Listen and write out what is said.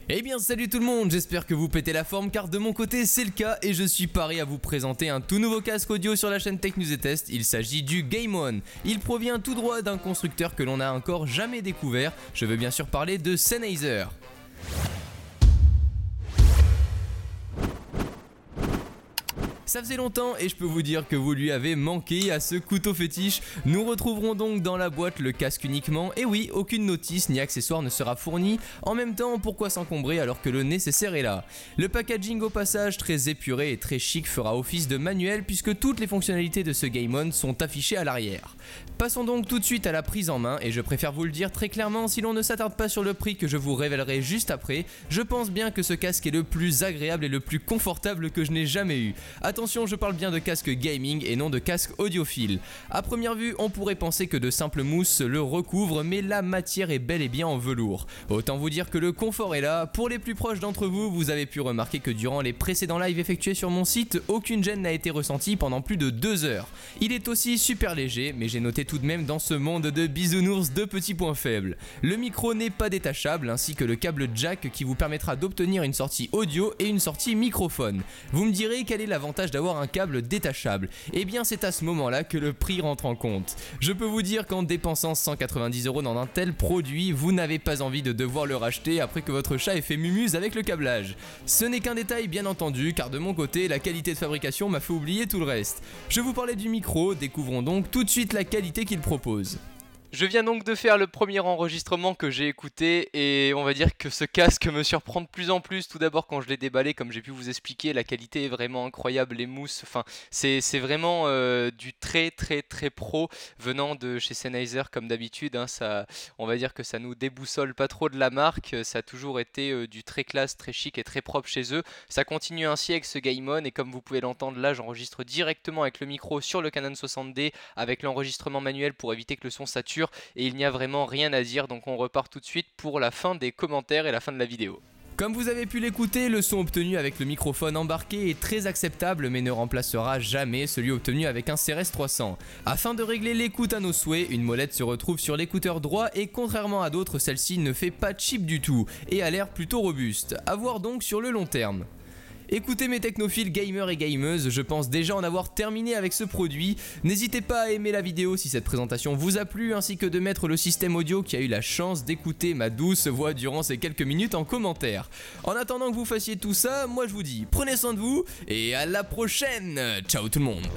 Eh bien salut tout le monde, j'espère que vous pétez la forme car de mon côté c'est le cas et je suis paré à vous présenter un tout nouveau casque audio sur la chaîne Tech News et Test. Il s'agit du Game One. Il provient tout droit d'un constructeur que l'on n'a encore jamais découvert. Je veux bien sûr parler de Sennheiser. Ça faisait longtemps et je peux vous dire que vous lui avez manqué à ce couteau fétiche. Nous retrouverons donc dans la boîte le casque uniquement. Et oui, aucune notice ni accessoire ne sera fourni. En même temps, pourquoi s'encombrer alors que le nécessaire est là? Le packaging au passage très épuré et très chic fera office de manuel puisque toutes les fonctionnalités de ce Game On sont affichées à l'arrière. Passons donc tout de suite à la prise en main et je préfère vous le dire très clairement, si l'on ne s'attarde pas sur le prix que je vous révélerai juste après, je pense bien que ce casque est le plus agréable et le plus confortable que je n'ai jamais eu. Attention, je parle bien de casque gaming et non de casque audiophile. A première vue, on pourrait penser que de simples mousses le recouvrent, mais la matière est bel et bien en velours. Autant vous dire que le confort est là. Pour les plus proches d'entre vous, vous avez pu remarquer que durant les précédents lives effectués sur mon site, aucune gêne n'a été ressentie pendant plus de 2 heures. Il est aussi super léger, mais j'ai noté tout de même dans ce monde de bisounours 2 petits points faibles. Le micro n'est pas détachable, ainsi que le câble jack qui vous permettra d'obtenir une sortie audio et une sortie microphone. Vous me direz quel est l'avantage d'avoir un câble détachable? Eh bien c'est à ce moment là que le prix rentre en compte. Je peux vous dire qu'en dépensant 190 € dans un tel produit, vous n'avez pas envie de devoir le racheter après que votre chat ait fait mumuse avec le câblage. Ce n'est qu'un détail bien entendu, car de mon côté la qualité de fabrication m'a fait oublier tout le reste. Je vous parlais du micro, découvrons donc tout de suite la qualité qu'il propose. Je viens donc de faire le premier enregistrement que j'ai écouté et on va dire que ce casque me surprend de plus en plus. Tout d'abord quand je l'ai déballé, comme j'ai pu vous expliquer, la qualité est vraiment incroyable, les mousses, enfin c'est vraiment du très pro venant de chez Sennheiser comme d'habitude, hein, ça, on va dire que ça nous déboussole pas trop de la marque, ça a toujours été du très classe, très chic et très propre chez eux. Ça continue ainsi avec ce Game On et comme vous pouvez l'entendre là, j'enregistre directement avec le micro sur le Canon 60D avec l'enregistrement manuel pour éviter que le son sature. Et il n'y a vraiment rien à dire, donc on repart tout de suite pour la fin des commentaires et la fin de la vidéo. Comme vous avez pu l'écouter, le son obtenu avec le microphone embarqué est très acceptable mais ne remplacera jamais celui obtenu avec un CRS 300. Afin de régler l'écoute à nos souhaits, une molette se retrouve sur l'écouteur droit et contrairement à d'autres, celle-ci ne fait pas cheap du tout et a l'air plutôt robuste. À voir donc sur le long terme. Écoutez mes technophiles gamers et gameuses, je pense déjà en avoir terminé avec ce produit. N'hésitez pas à aimer la vidéo si cette présentation vous a plu, ainsi que de mettre le système audio qui a eu la chance d'écouter ma douce voix durant ces quelques minutes en commentaire. En attendant que vous fassiez tout ça, moi je vous dis prenez soin de vous et à la prochaine. Ciao tout le monde.